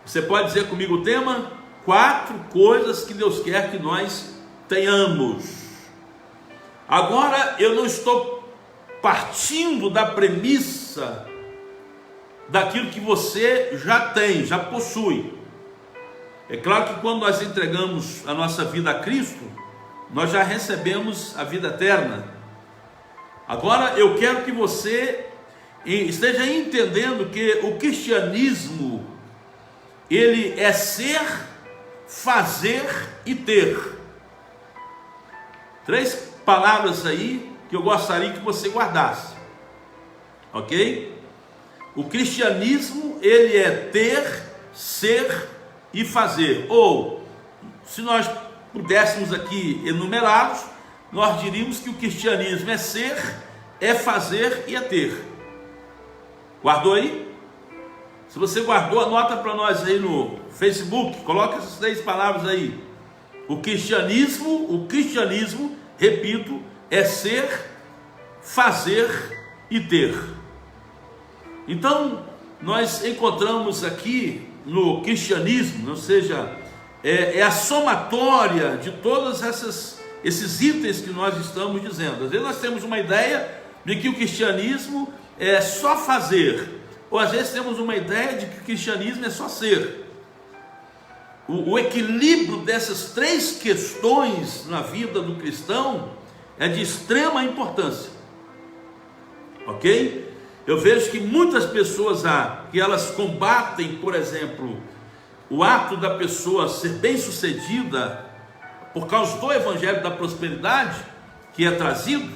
Você pode dizer comigo o tema? 4 coisas que Deus quer que nós tenhamos. Agora, eu não estou partindo da premissa daquilo que você já tem, já possui. É claro que quando nós entregamos a nossa vida a Cristo, nós já recebemos a vida eterna. Agora eu quero que você esteja entendendo que o cristianismo, ele é ser, fazer e ter. 3 palavras aí que eu gostaria que você guardasse, ok? O cristianismo, ele é ter, ser e fazer. Ou, se nós pudéssemos aqui enumerá-los, nós diríamos que o cristianismo é ser, é fazer e é ter. Guardou aí? Se você guardou, anota para nós aí no Facebook, coloca essas 3 palavras aí. O cristianismo, repito, é ser, fazer e ter. Então, nós encontramos aqui no cristianismo, ou seja, é a somatória de todos esses itens que nós estamos dizendo. Às vezes nós temos uma ideia de que o cristianismo é só fazer, ou às vezes temos uma ideia de que o cristianismo é só ser. O equilíbrio dessas 3 questões na vida do cristão é de extrema importância, ok? Eu vejo que muitas pessoas que elas combatem, por exemplo, o ato da pessoa ser bem-sucedida por causa do evangelho da prosperidade que é trazido,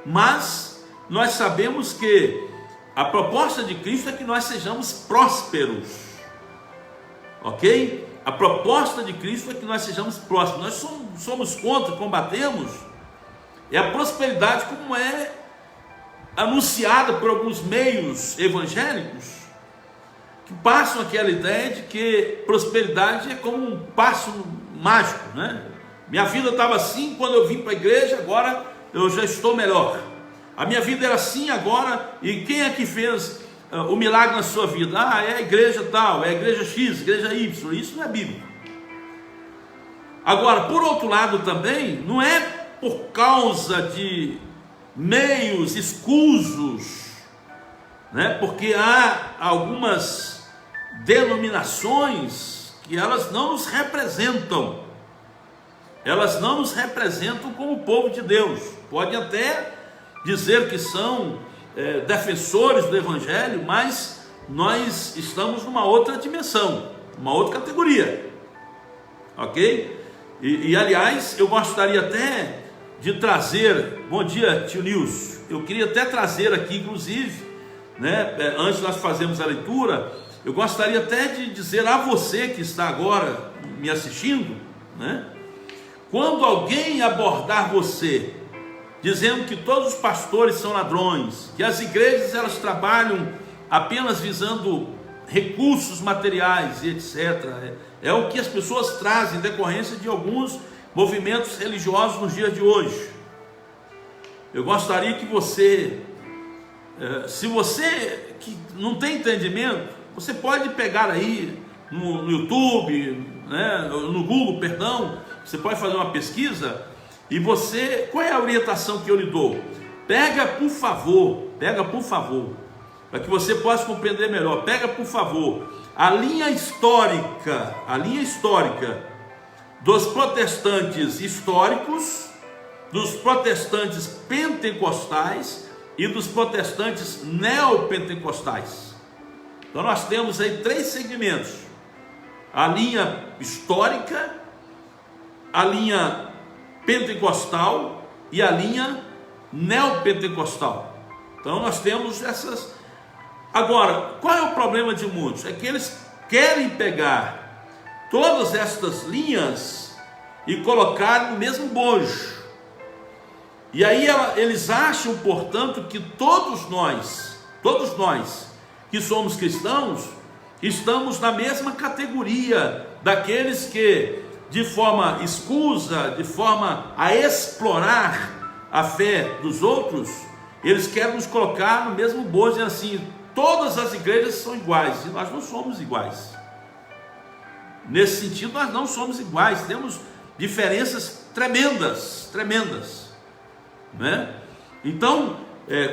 mas nós sabemos que a proposta de Cristo é que nós sejamos prósperos, ok? A proposta de Cristo é que nós sejamos prósperos. Nós somos contra, combatemos a prosperidade como é anunciada por alguns meios evangélicos, que passam aquela ideia de que prosperidade é como um passo mágico, né? Minha vida estava assim quando eu vim para a igreja, agora eu já estou melhor. A minha vida era assim agora, e quem é que fez o milagre na sua vida? É a igreja tal, é a igreja X, igreja Y. Isso não é bíblico. Agora, por outro lado também, não é por causa de meios escusos, né? Porque há algumas denominações que elas não nos representam, como o povo de Deus. Podem até dizer que são defensores do evangelho, mas nós estamos numa outra dimensão, uma outra categoria, ok? E aliás, eu gostaria até de trazer, bom dia tio Nilson, eu queria até trazer aqui, inclusive, né, antes de nós fazermos a leitura, eu gostaria até de dizer a você que está agora me assistindo, né, quando alguém abordar você, dizendo que todos os pastores são ladrões, que as igrejas elas trabalham apenas visando recursos materiais e etc., é o que as pessoas trazem em decorrência de alguns movimentos religiosos nos dias de hoje. Eu gostaria que você, se você que não tem entendimento, você pode pegar aí no YouTube, né, no Google, perdão, você pode fazer uma pesquisa e você, qual é a orientação que eu lhe dou? Pega por favor, para que você possa compreender melhor, pega por favor a linha histórica dos protestantes históricos, dos protestantes pentecostais e dos protestantes neopentecostais. Então nós temos aí 3 segmentos: a linha histórica, a linha pentecostal e a linha neopentecostal. Então nós temos essas. Agora, qual é o problema de muitos? É que eles querem pegar todas estas linhas e colocar no mesmo bojo. E aí eles acham, portanto, que todos nós que somos cristãos, estamos na mesma categoria daqueles que, de forma escusa, de forma a explorar a fé dos outros, eles querem nos colocar no mesmo bojo, dizendo assim: todas as igrejas são iguais, e nós não somos iguais. Nesse sentido, nós não somos iguais, temos diferenças tremendas, né? Então,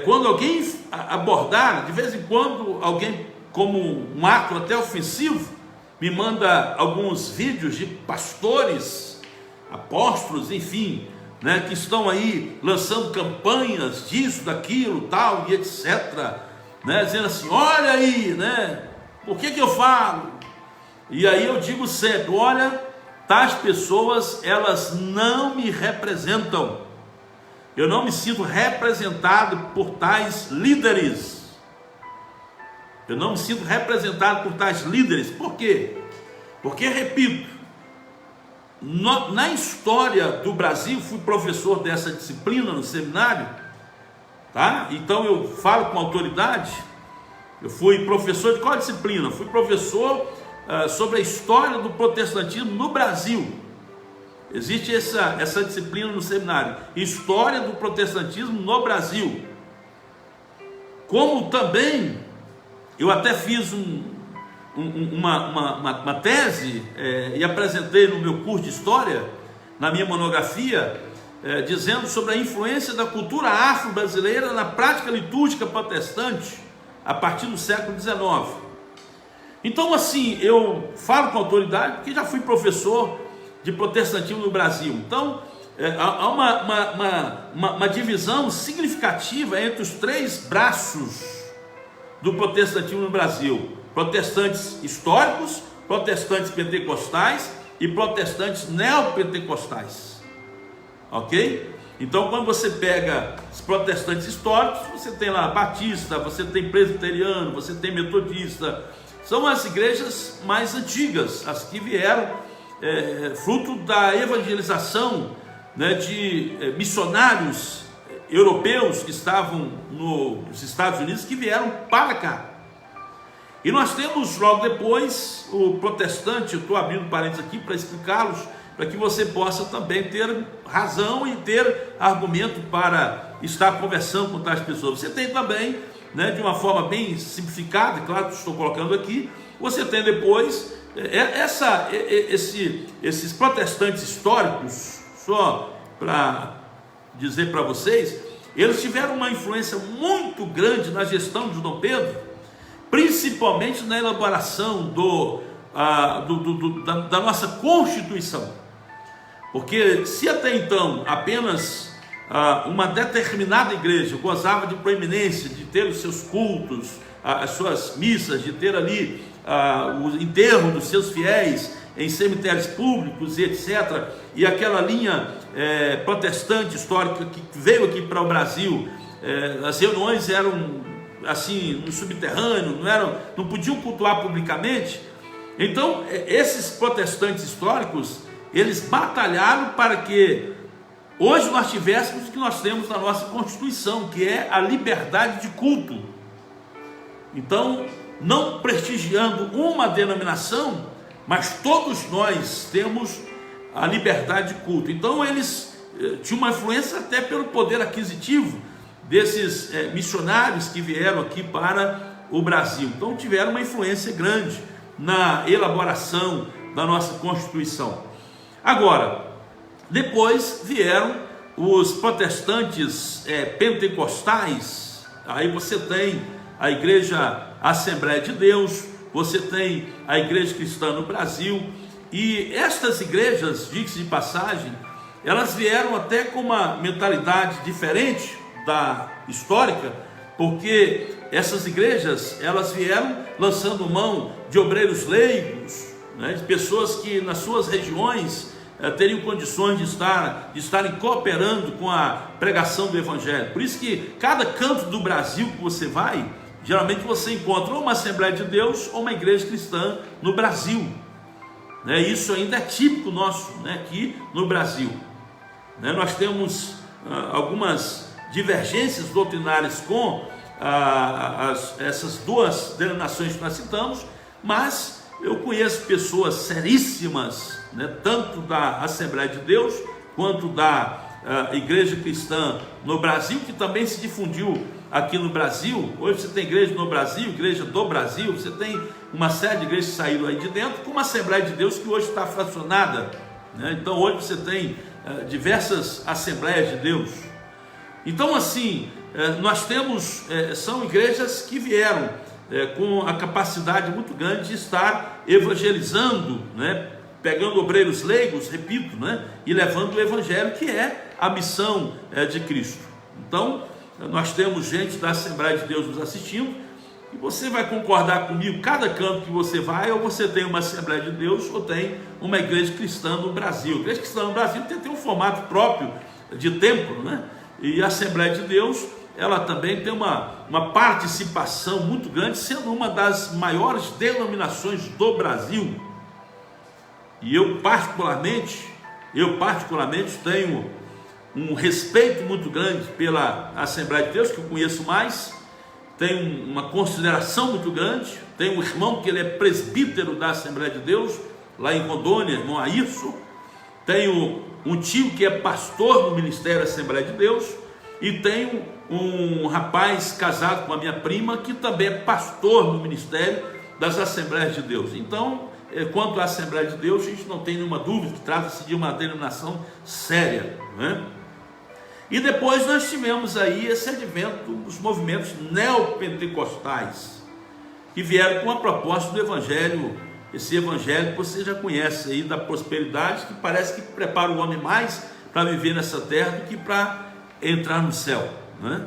quando alguém abordar, de vez em quando, alguém como um ato até ofensivo, me manda alguns vídeos de pastores, apóstolos, enfim, né, que estão aí lançando campanhas disso, daquilo, tal e etc, né, dizendo assim, olha aí, né, por que eu falo? E aí eu digo sempre, olha, tais pessoas, elas não me representam, eu não me sinto representado por tais líderes, por quê? Porque, repito, na história do Brasil, fui professor dessa disciplina no seminário, tá? Então eu falo com autoridade. Eu fui professor de qual disciplina? Fui professor sobre a história do protestantismo no Brasil. Existe essa disciplina no seminário, história do protestantismo no Brasil. Como também eu até fiz uma tese e apresentei no meu curso de História, na minha monografia, dizendo sobre a influência da cultura afro-brasileira na prática litúrgica protestante a partir do século XIX. Então, assim, eu falo com autoridade porque já fui professor de protestantismo no Brasil. Então, há uma divisão significativa entre os três braços do protestantismo no Brasil: protestantes históricos, protestantes pentecostais e protestantes neopentecostais, ok? Então, quando você pega os protestantes históricos, você tem lá batista, você tem presbiteriano, você tem metodista, são as igrejas mais antigas, as que vieram fruto da evangelização, né, de missionários europeus que estavam nos Estados Unidos, que vieram para cá. E nós temos logo depois o protestante. Eu estou abrindo parênteses aqui para explicá-los, para que você possa também ter razão e ter argumento para estar conversando com tais pessoas. Você tem também, né, de uma forma bem simplificada, claro que estou colocando aqui, você tem depois esses protestantes históricos, só para dizer para vocês, eles tiveram uma influência muito grande na gestão de Dom Pedro, principalmente na elaboração da nossa Constituição. Porque se até então apenas uma determinada igreja gozava de proeminência, de ter os seus cultos, as suas missas, de ter ali o enterro dos seus fiéis em cemitérios públicos e etc., e aquela linha protestante histórica que veio aqui para o Brasil, as reuniões eram assim no subterrâneo, não podiam cultuar publicamente. Então esses protestantes históricos, eles batalharam para que hoje nós tivéssemos o que nós temos na nossa Constituição, que é a liberdade de culto. Então, não prestigiando uma denominação, mas todos nós temos a liberdade de culto. Então eles tinham uma influência até pelo poder aquisitivo desses missionários que vieram aqui para o Brasil. Então tiveram uma influência grande na elaboração da nossa Constituição. Agora, depois vieram os protestantes pentecostais. Aí você tem a Igreja Assembleia de Deus, você tem a Igreja Cristã no Brasil, e estas igrejas, diga-se de passagem, elas vieram até com uma mentalidade diferente da histórica, porque essas igrejas, elas vieram lançando mão de obreiros leigos, né, de pessoas que nas suas regiões teriam condições de estarem cooperando com a pregação do Evangelho. Por isso que cada canto do Brasil que você vai, geralmente você encontra ou uma Assembleia de Deus ou uma igreja cristã no Brasil, né? Isso ainda é típico nosso, né, aqui no Brasil, né? Nós temos algumas divergências doutrinárias com essas duas denominações que nós citamos, mas eu conheço pessoas seríssimas, né, tanto da Assembleia de Deus quanto da Igreja Cristã no Brasil, que também se difundiu aqui no Brasil. Hoje você tem igreja no Brasil, igreja do Brasil, você tem uma série de igrejas que saíram aí de dentro, com uma Assembleia de Deus que hoje está fracionada, né? Então hoje você tem diversas Assembleias de Deus. Então assim, nós temos, são igrejas que vieram com a capacidade muito grande de estar evangelizando, né? Pegando obreiros leigos, repito, né? E levando o evangelho, que é a missão de Cristo. Então, nós temos gente da Assembleia de Deus nos assistindo, e você vai concordar comigo, cada canto que você vai, ou você tem uma Assembleia de Deus, ou tem uma igreja cristã no Brasil. A igreja cristã no Brasil tem um formato próprio de templo, né? E a Assembleia de Deus, ela também tem uma participação muito grande, sendo uma das maiores denominações do Brasil. E eu particularmente tenho um respeito muito grande pela Assembleia de Deus, que eu conheço mais, tenho uma consideração muito grande. Tenho um irmão que ele é presbítero da Assembleia de Deus, lá em Rondônia, irmão Ayrson. Tenho um tio que é pastor no Ministério da Assembleia de Deus, e tenho um rapaz casado com a minha prima, que também é pastor no Ministério das Assembleias de Deus. Então, quanto à Assembleia de Deus, a gente não tem nenhuma dúvida que trata-se de uma denominação séria, né? E depois nós tivemos aí esse advento dos movimentos neopentecostais, que vieram com a proposta do evangelho, esse evangelho que você já conhece aí, da prosperidade, que parece que prepara o homem mais para viver nessa terra do que para entrar no céu, né?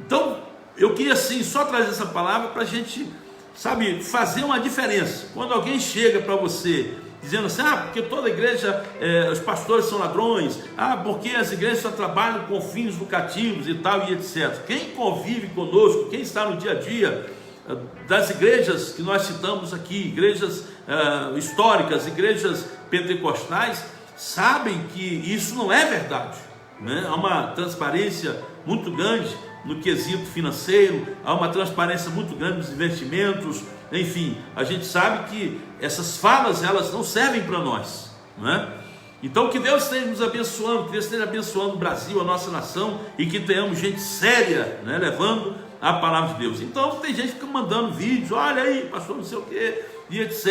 Então, eu queria assim só trazer essa palavra para a gente, sabe, fazer uma diferença. Quando alguém chega para você dizendo assim, porque toda igreja, os pastores são ladrões, porque as igrejas só trabalham com fins lucrativos e tal, e etc. Quem convive conosco, quem está no dia a dia das igrejas que nós citamos aqui, igrejas históricas, igrejas pentecostais, sabem que isso não é verdade, né? Há uma transparência muito grande no quesito financeiro, há uma transparência muito grande nos investimentos, enfim, a gente sabe que essas falas, elas não servem para nós, né? Então que Deus esteja nos abençoando, que Deus esteja abençoando o Brasil, a nossa nação, e que tenhamos gente séria, né, levando a palavra de Deus. Então tem gente que fica mandando vídeos, olha aí, pastor não sei o que, e etc.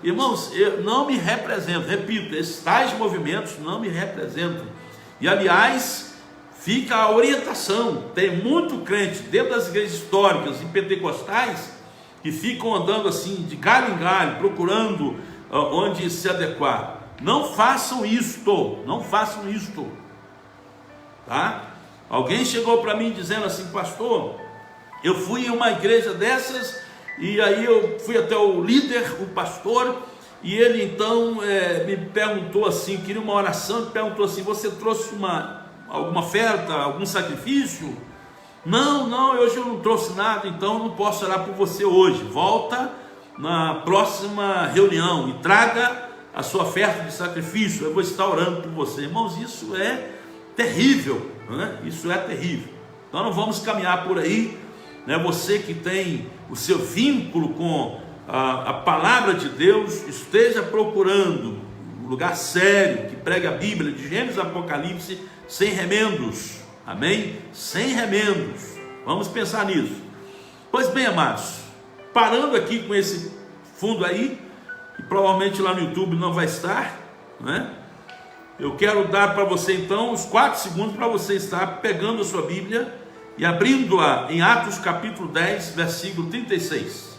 Irmãos, eu não me represento, repito, esses tais movimentos não me representam. E aliás, fica a orientação, tem muito crente dentro das igrejas históricas e pentecostais que ficam andando assim de galho em galho, procurando onde se adequar. Não façam isto, não façam isto, tá? Alguém chegou para mim dizendo assim, pastor, eu fui em uma igreja dessas, e aí eu fui até o líder, o pastor, e ele então me perguntou assim, queria uma oração, ele perguntou assim, você trouxe alguma oferta, algum sacrifício? Não, hoje eu não trouxe nada, então eu não posso orar por você hoje. Volta na próxima reunião e traga a sua oferta de sacrifício, eu vou estar orando por você. Irmãos, isso é terrível, né? Isso é terrível. Então não vamos caminhar por aí, né? Você que tem o seu vínculo com a palavra de Deus, esteja procurando um lugar sério, que pregue a Bíblia, de Gênesis a Apocalipse, sem remendos, amém? Sem remendos, vamos pensar nisso. Pois bem, amados, parando aqui com esse fundo aí, que provavelmente lá no YouTube não vai estar, né? Eu quero dar para você então os 4 segundos para você estar pegando a sua Bíblia e abrindo-a em Atos capítulo 10, versículo 36.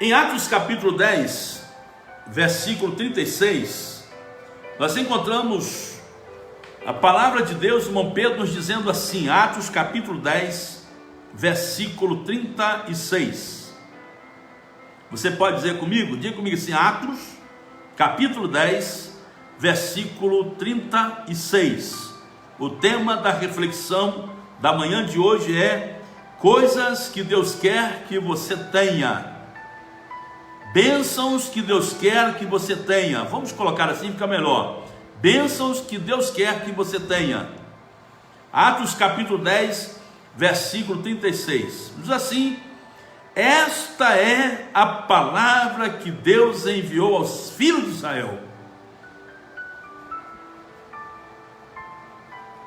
Em Atos capítulo 10, versículo 36, nós encontramos a palavra de Deus, irmão Pedro, nos dizendo assim, Atos capítulo 10, versículo 36. Você pode dizer comigo? Diga comigo assim, Atos capítulo 10, versículo 36. O tema da reflexão da manhã de hoje é coisas que Deus quer que você tenha. Bênçãos que Deus quer que você tenha. Vamos colocar assim, fica melhor. Bênçãos que Deus quer que você tenha. Atos capítulo 10, versículo 36. Diz assim: esta é a palavra que Deus enviou aos filhos de Israel.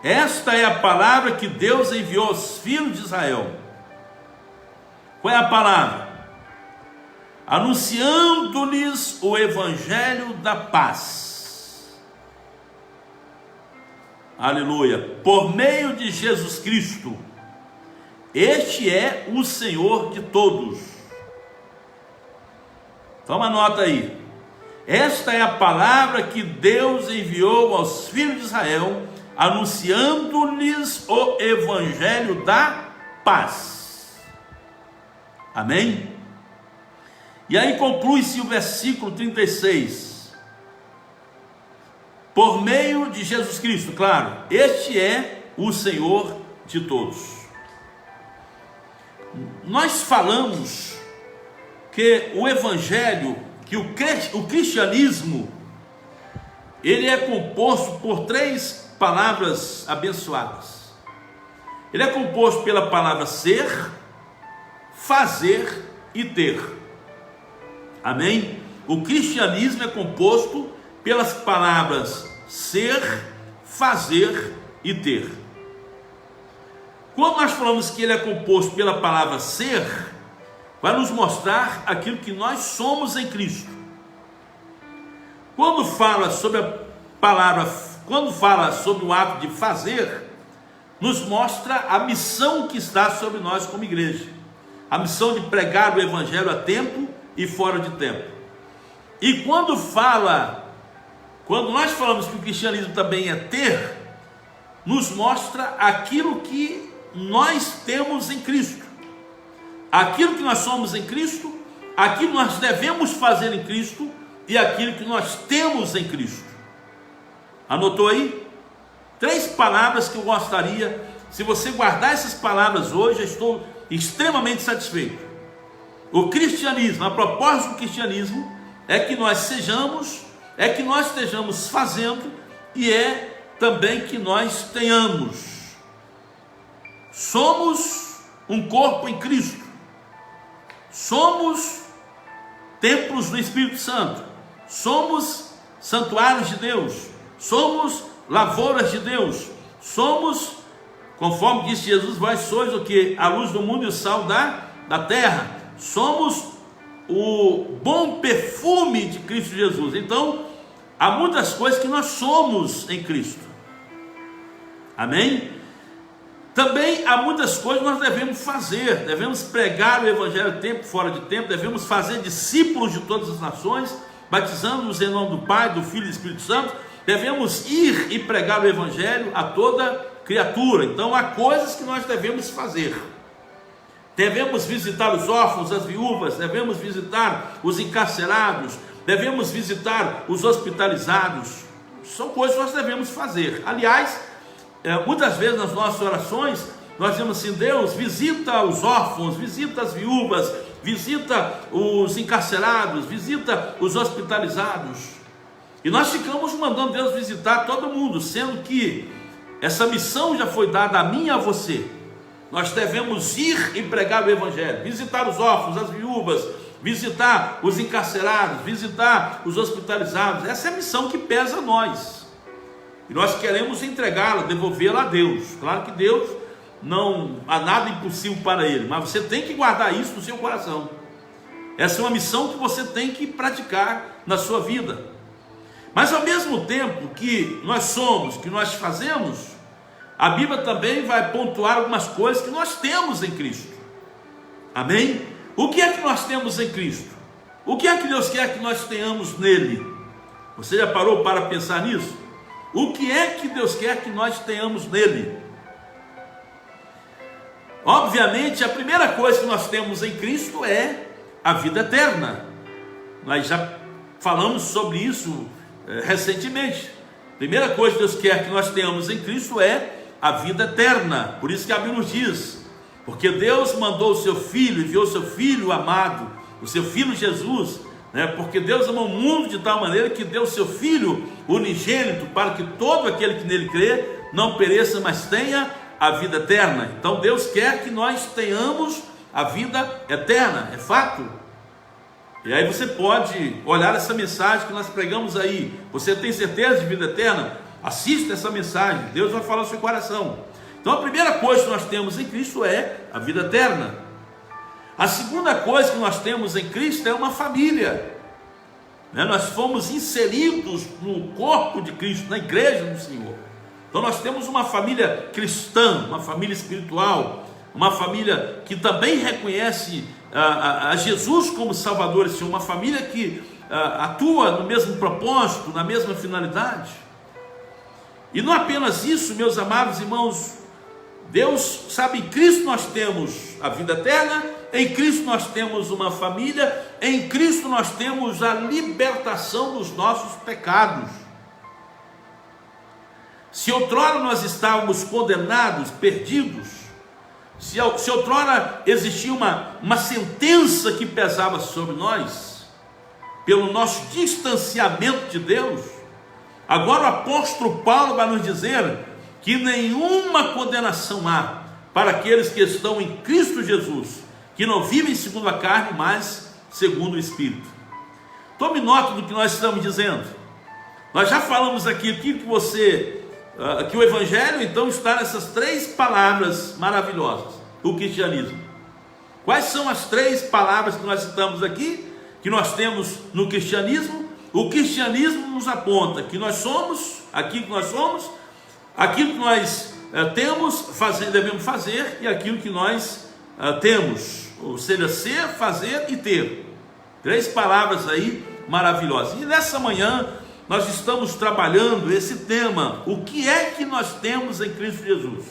Esta é a palavra que Deus enviou aos filhos de Israel. Qual é a palavra? Anunciando-lhes o evangelho da paz. Aleluia. Por meio de Jesus Cristo. Este é o Senhor de todos. Toma nota aí. Esta é a palavra que Deus enviou aos filhos de Israel, anunciando-lhes o evangelho da paz. Amém? E aí conclui-se o versículo 36. Por meio de Jesus Cristo, claro, este é o Senhor de todos. Nós falamos que o evangelho, que o cristianismo, ele é composto por 3 palavras abençoadas. Ele é composto pela palavra ser, fazer e ter. Amém? O cristianismo é composto pelas palavras ser, fazer e ter. Quando nós falamos que ele é composto pela palavra ser, vai nos mostrar aquilo que nós somos em Cristo. Quando fala sobre o ato de fazer, nos mostra a missão que está sobre nós como igreja. A missão de pregar o evangelho a tempo e fora de tempo. E quando nós falamos que o cristianismo também é ter, nos mostra aquilo que nós temos em Cristo, aquilo que nós somos em Cristo, aquilo que nós devemos fazer em Cristo e aquilo que nós temos em Cristo. Anotou aí? 3 palavras que eu gostaria, se você guardar essas palavras hoje, eu estou extremamente satisfeito. O cristianismo, a proposta do cristianismo é que nós estejamos fazendo e é também que nós tenhamos. Somos um corpo em Cristo. Somos templos do Espírito Santo. Somos santuários de Deus. Somos lavouras de Deus. Somos, conforme disse Jesus, vós sois o que? A luz do mundo e o sal da terra. Somos o bom perfume de Cristo Jesus. Então, há muitas coisas que nós somos em Cristo. Amém? Também há muitas coisas que nós devemos fazer. Devemos pregar o evangelho tempo fora de tempo. Devemos fazer discípulos de todas as nações, batizando-os em nome do Pai, do Filho e do Espírito Santo. Devemos ir e pregar o evangelho a toda criatura. Então há coisas que nós devemos fazer. Devemos visitar os órfãos, as viúvas. Devemos visitar os encarcerados. Devemos visitar os hospitalizados. São coisas que nós devemos fazer. Aliás, muitas vezes nas nossas orações nós dizemos assim: Deus, visita os órfãos, visita as viúvas, visita os encarcerados, visita os hospitalizados. E nós ficamos mandando Deus visitar todo mundo, sendo que essa missão já foi dada a mim e a você. Nós devemos ir e pregar o evangelho, visitar os órfãos, as viúvas, visitar os encarcerados, visitar os hospitalizados. Essa é a missão que pesa a nós. E nós queremos entregá-la, devolvê-la a Deus. Claro que Deus, não há nada impossível para Ele, mas você tem que guardar isso no seu coração. Essa é uma missão que você tem que praticar na sua vida. Mas ao mesmo tempo que nós somos, que nós fazemos, a Bíblia também vai pontuar algumas coisas que nós temos em Cristo. Amém? O que é que nós temos em Cristo? O que é que Deus quer que nós tenhamos nele? Você já parou para pensar nisso? O que é que Deus quer que nós tenhamos nele? Obviamente, a primeira coisa que nós temos em Cristo é a vida eterna. Nós já falamos sobre isso recentemente. A primeira coisa que Deus quer que nós tenhamos em Cristo é a vida eterna. Por isso que a Bíblia nos diz: porque Deus mandou o seu Filho, enviou o seu Filho amado, o seu Filho Jesus, porque Deus amou o mundo de tal maneira que deu o seu Filho unigênito, para que todo aquele que nele crê não pereça, mas tenha a vida eterna. Então Deus quer que nós tenhamos a vida eterna, é fato. E aí você pode olhar essa mensagem que nós pregamos aí. Você tem certeza de vida eterna? Assista essa mensagem, Deus vai falar no seu coração. Então a primeira coisa que nós temos em Cristo é a vida eterna. A segunda coisa que nós temos em Cristo é uma família. Nós fomos inseridos no corpo de Cristo, na igreja do Senhor. Então nós temos uma família cristã, uma família espiritual, uma família que também reconhece a Jesus como Salvador e Senhor, uma família que atua no mesmo propósito, na mesma finalidade. E não apenas isso, meus amados irmãos, Deus sabe, em Cristo nós temos a vida eterna, em Cristo nós temos uma família, em Cristo nós temos a libertação dos nossos pecados. Se outrora nós estávamos condenados, perdidos, se outrora existia uma sentença que pesava sobre nós, pelo nosso distanciamento de Deus, agora o apóstolo Paulo vai nos dizer que nenhuma condenação há para aqueles que estão em Cristo Jesus, que não vivem segundo a carne, mas segundo o Espírito. Tome nota do que nós estamos dizendo. Nós já falamos aqui que o Evangelho então está nessas três palavras maravilhosas, o cristianismo. Quais são as três palavras que nós citamos aqui, que nós temos no cristianismo? O cristianismo nos aponta que nós somos, aquilo que nós somos, aquilo que nós devemos fazer, e aquilo que nós temos, ou seja, ser, fazer e ter. Três palavras aí maravilhosas. E nessa manhã nós estamos trabalhando esse tema: o que é que nós temos em Cristo Jesus?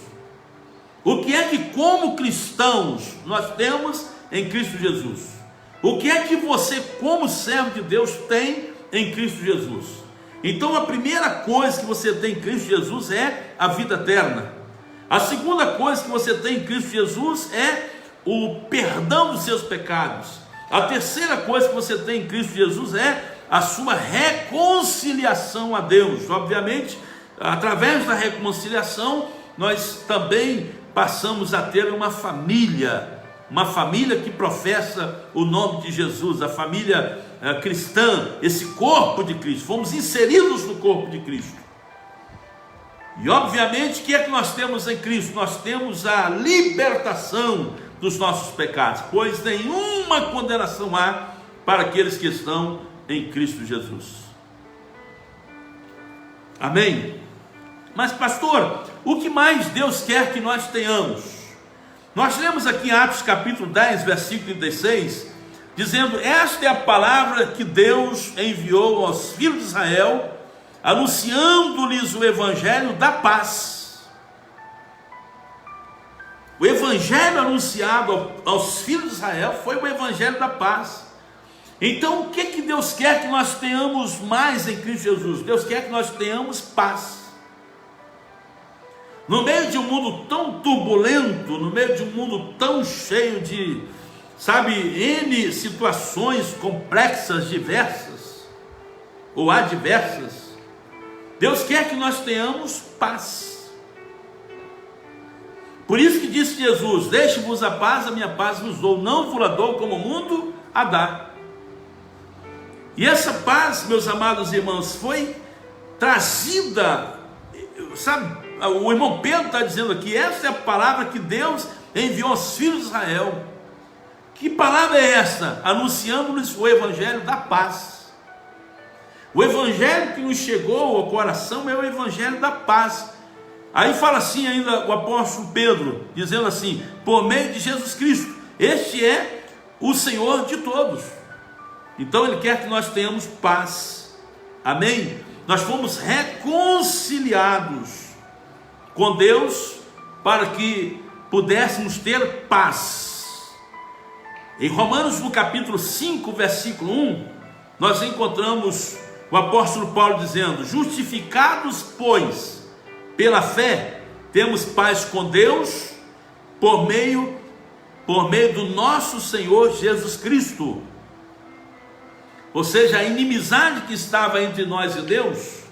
O que é que, como cristãos, nós temos em Cristo Jesus? O que é que você, como servo de Deus, tem em Cristo Jesus? Então a primeira coisa que você tem em Cristo Jesus é a vida eterna. A segunda coisa que você tem em Cristo Jesus é o perdão dos seus pecados. A terceira coisa que você tem em Cristo Jesus é a sua reconciliação a Deus. Obviamente, através da reconciliação, nós também passamos a ter uma família que professa o nome de Jesus, a família cristã, esse corpo de Cristo. Fomos inseridos no corpo de Cristo. E obviamente, o que é que nós temos em Cristo? Nós temos a libertação dos nossos pecados, pois nenhuma condenação há para aqueles que estão em Cristo Jesus. Amém? Mas pastor, o que mais Deus quer que nós tenhamos? Nós lemos aqui em Atos capítulo 10, versículo 36, dizendo: esta é a palavra que Deus enviou aos filhos de Israel, anunciando-lhes o evangelho da paz. O evangelho anunciado aos filhos de Israel foi o evangelho da paz. Então o que Deus quer que nós tenhamos mais em Cristo Jesus? Deus quer que nós tenhamos paz. No meio de um mundo tão turbulento, no meio de um mundo tão cheio de, N situações complexas, diversas ou adversas, Deus quer que nós tenhamos paz. Por isso que disse Jesus: deixe-vos a paz, a minha paz vos dou, não vos dou como o mundo a dá. E essa paz, meus amados irmãos, foi trazida, o irmão Pedro está dizendo aqui, essa é a palavra que Deus enviou aos filhos de Israel. Que palavra é essa? Anunciando-lhes o evangelho da paz. O evangelho que nos chegou ao coração é o evangelho da paz. Aí fala assim ainda o apóstolo Pedro, dizendo assim: por meio de Jesus Cristo, este é o Senhor de todos. Então ele quer que nós tenhamos paz. Amém? Nós fomos reconciliados com Deus para que pudéssemos ter paz. Em Romanos, no capítulo 5, versículo 1, nós encontramos o apóstolo Paulo dizendo: justificados, pois, pela fé, temos paz com Deus por meio do nosso Senhor Jesus Cristo. Ou seja, a inimizade que estava entre nós e Deus,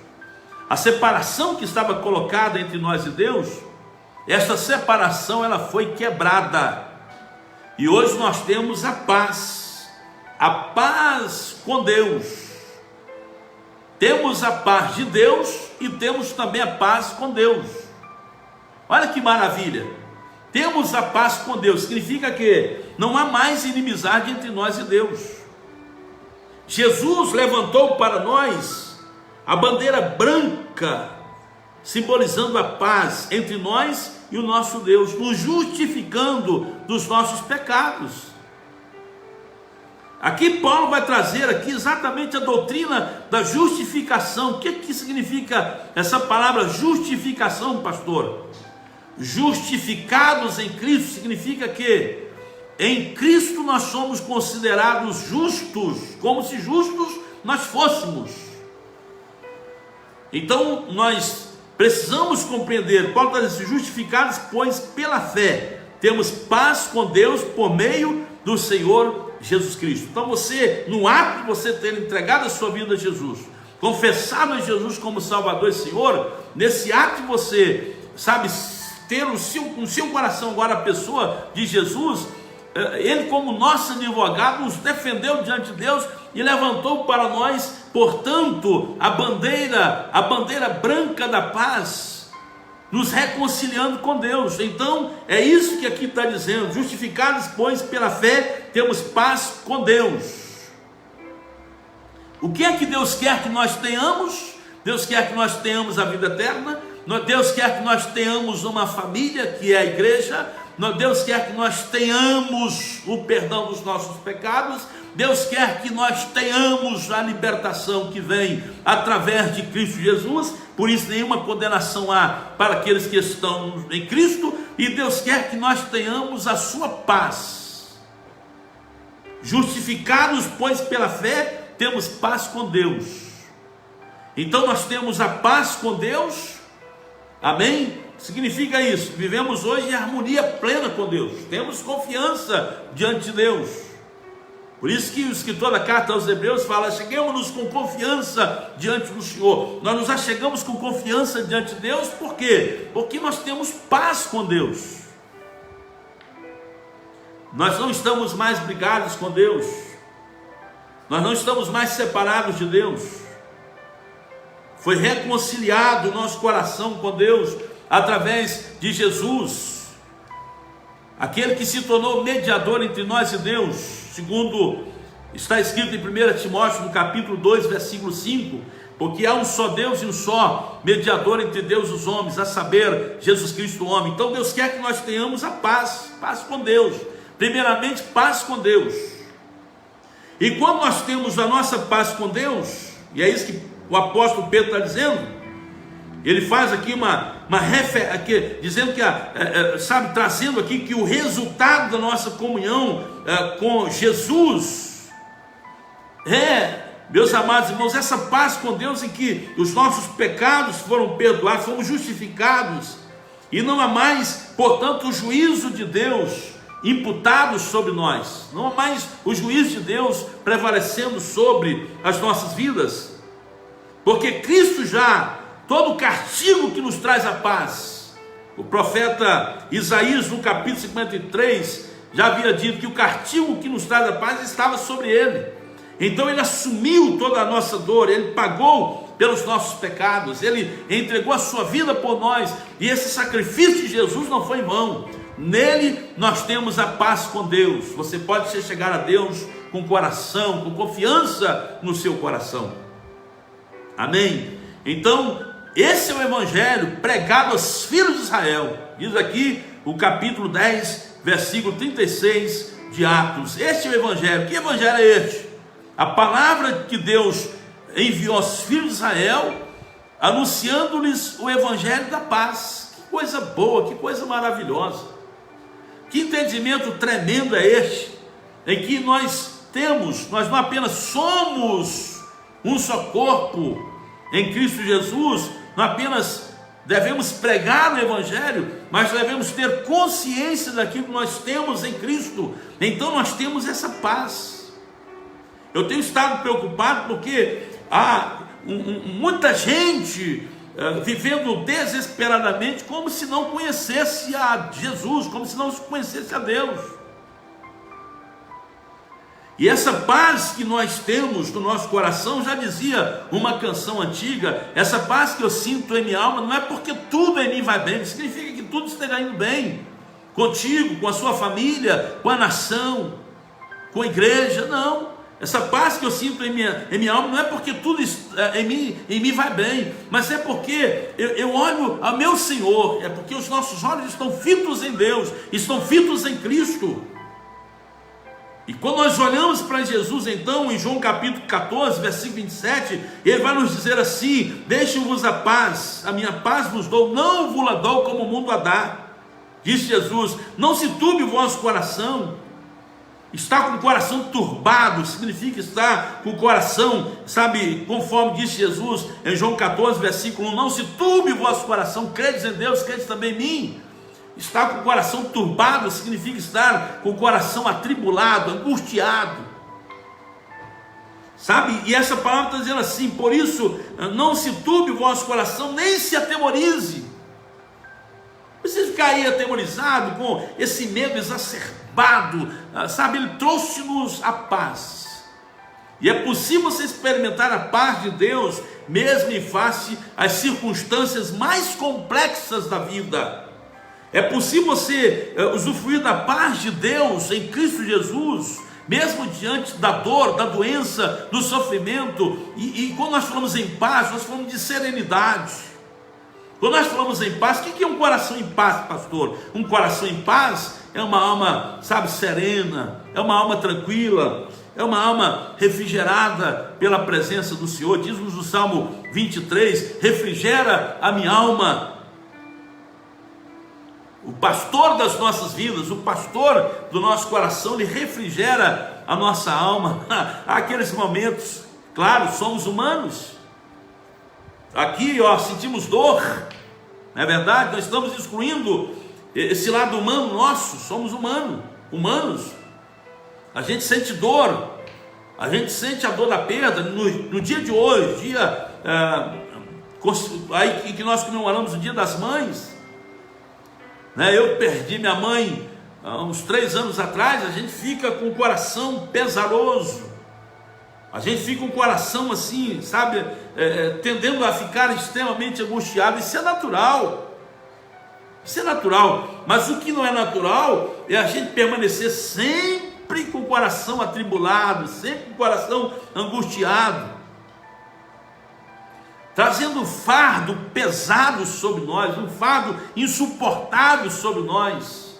a separação que estava colocada entre nós e Deus, essa separação ela foi quebrada. E hoje nós temos a paz com Deus. Temos a paz de Deus e temos também a paz com Deus. Olha que maravilha. Temos a paz com Deus, significa que não há mais inimizade entre nós e Deus. Jesus levantou para nós a bandeira branca, simbolizando a paz entre nós e o nosso Deus, nos justificando dos nossos pecados. Aqui Paulo vai trazer aqui exatamente a doutrina da justificação. O que significa essa palavra justificação, pastor? Justificados em Cristo significa que em Cristo nós somos considerados justos, como se justos nós fôssemos. Então nós precisamos compreender, Paulo está dizendo, justificados, pois pela fé temos paz com Deus por meio do Senhor Jesus Cristo. Então você, no ato de você ter entregado a sua vida a Jesus, confessado a Jesus como Salvador e Senhor, nesse ato de você, sabe, ter no seu coração agora a pessoa de Jesus, Ele como nosso advogado nos defendeu diante de Deus e levantou para nós, portanto, a bandeira branca da paz, nos reconciliando com Deus. Então é isso que aqui está dizendo: justificados, pois pela fé temos paz com Deus. O que é que Deus quer que nós tenhamos? Deus quer que nós tenhamos a vida eterna. Deus quer que nós tenhamos uma família, que é a igreja. Deus quer que nós tenhamos o perdão dos nossos pecados. Deus quer que nós tenhamos a libertação que vem através de Cristo Jesus. Por isso nenhuma condenação há para aqueles que estão em Cristo. E Deus quer que nós tenhamos a sua paz. Justificados, pois pela fé temos paz com Deus. Então nós temos a paz com Deus. Amém? Significa isso, vivemos hoje em harmonia plena com Deus, temos confiança diante de Deus. Por isso que o escritor da carta aos Hebreus fala: cheguemos-nos com confiança diante do Senhor. Nós nos achegamos com confiança diante de Deus, por quê? Porque nós temos paz com Deus. Nós não estamos mais brigados com Deus, nós não estamos mais separados de Deus. Foi reconciliado o nosso coração com Deus através de Jesus, aquele que se tornou mediador entre nós e Deus, segundo está escrito em 1 Timóteo, no capítulo 2, versículo 5, porque há um só Deus e um só mediador entre Deus e os homens, a saber, Jesus Cristo o homem. Então Deus quer que nós tenhamos a paz com Deus, primeiramente paz com Deus. E quando nós temos a nossa paz com Deus, e é isso que o apóstolo Pedro está dizendo, ele faz aqui dizendo que, trazendo aqui que o resultado da nossa comunhão com Jesus meus amados irmãos, essa paz com Deus em que os nossos pecados foram perdoados, fomos justificados, e não há mais, portanto, o juízo de Deus imputado sobre nós, não há mais o juízo de Deus prevalecendo sobre as nossas vidas, porque Cristo já, todo o castigo que nos traz a paz, o profeta Isaías no capítulo 53 já havia dito que o castigo que nos traz a paz estava sobre ele. Então ele assumiu toda a nossa dor, ele pagou pelos nossos pecados, ele entregou a sua vida por nós, e esse sacrifício de Jesus não foi em vão. Nele nós temos a paz com Deus. Você pode chegar a Deus com coração, com confiança no seu coração. Amém? Então esse é o evangelho pregado aos filhos de Israel. Diz aqui o capítulo 10, versículo 36 de Atos. Este é o evangelho. Que evangelho é este? A palavra que Deus enviou aos filhos de Israel, anunciando-lhes o evangelho da paz. Que coisa boa, que coisa maravilhosa. Que entendimento tremendo é este, em que nós não apenas somos um só corpo em Cristo Jesus, não apenas devemos pregar o evangelho, mas devemos ter consciência daquilo que nós temos em Cristo. Então nós temos essa paz. Eu tenho estado preocupado porque há muita gente vivendo desesperadamente, como se não conhecesse a Jesus, como se não conhecesse a Deus. E essa paz que nós temos no nosso coração, já dizia uma canção antiga, essa paz que eu sinto em minha alma, não é porque tudo em mim vai bem, não significa que tudo esteja indo bem, contigo, com a sua família, com a nação, com a igreja, não. Essa paz que eu sinto em minha alma, não é porque tudo em mim vai bem, mas é porque eu olho ao meu Senhor, é porque os nossos olhos estão fitos em Deus, estão fitos em Cristo. E quando nós olhamos para Jesus, então, em João capítulo 14, versículo 27, ele vai nos dizer assim: deixem-vos a paz, a minha paz vos dou, não vos la dou como o mundo a dá. Disse Jesus: não se turbe o vosso coração. Está com o coração turbado, significa estar com o coração, sabe, conforme disse Jesus em João 14, versículo 1, não se turbe o vosso coração, credes em Deus, credes também em mim. Estar com o coração turbado significa estar com o coração atribulado, angustiado, sabe? E essa palavra está dizendo assim: por isso não se turbe o vosso coração, nem se atemorize. Você ficar aí atemorizado com esse medo exacerbado, sabe? Ele trouxe-nos a paz. E é possível você experimentar a paz de Deus mesmo em face às circunstâncias mais complexas da vida. É possível você usufruir da paz de Deus em Cristo Jesus, mesmo diante da dor, da doença, do sofrimento. E quando nós falamos em paz, nós falamos de serenidade. Quando nós falamos em paz, o que é um coração em paz, pastor? Um coração em paz é uma alma, sabe, serena, é uma alma tranquila, é uma alma refrigerada pela presença do Senhor. Diz-nos o Salmo 23, refrigera a minha alma. O pastor das nossas vidas, o pastor do nosso coração, ele refrigera a nossa alma. Há aqueles momentos, claro, somos humanos. Aqui, sentimos dor, não é verdade? Nós estamos excluindo esse lado humano nosso, somos humanos. A gente sente dor, a gente sente a dor da perda. No dia de hoje, dia aí que nós comemoramos o Dia das Mães, né? Eu perdi minha mãe há uns 3 anos atrás. A gente fica com o coração pesaroso, a gente fica com o coração assim, sabe, tendendo a ficar extremamente angustiado. Isso é natural, mas o que não é natural é a gente permanecer sempre com o coração atribulado, sempre com o coração angustiado, trazendo um fardo pesado sobre nós, um fardo insuportável sobre nós.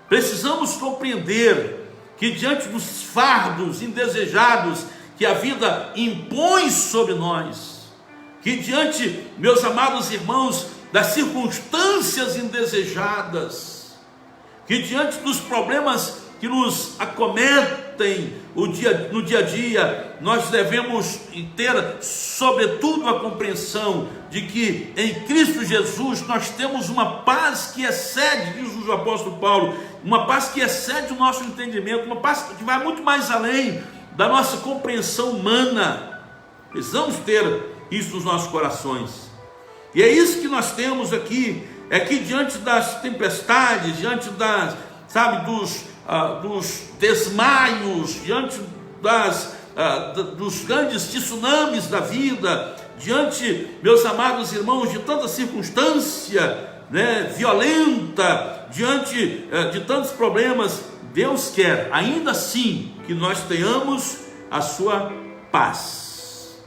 Precisamos compreender que diante dos fardos indesejados que a vida impõe sobre nós, que diante, meus amados irmãos, das circunstâncias indesejadas, que diante dos problemas que nos acometem no dia a dia, nós devemos ter, sobretudo, a compreensão de que em Cristo Jesus nós temos uma paz que excede, diz o apóstolo Paulo, uma paz que excede o nosso entendimento, uma paz que vai muito mais além da nossa compreensão humana. Precisamos ter isso nos nossos corações. E é isso que nós temos aqui, é que diante das tempestades, diante das, sabe, dos desmaios, diante dos grandes tsunamis da vida, diante, meus amados irmãos, de tanta circunstância, né, violenta, diante de tantos problemas, Deus quer ainda assim que nós tenhamos a sua paz.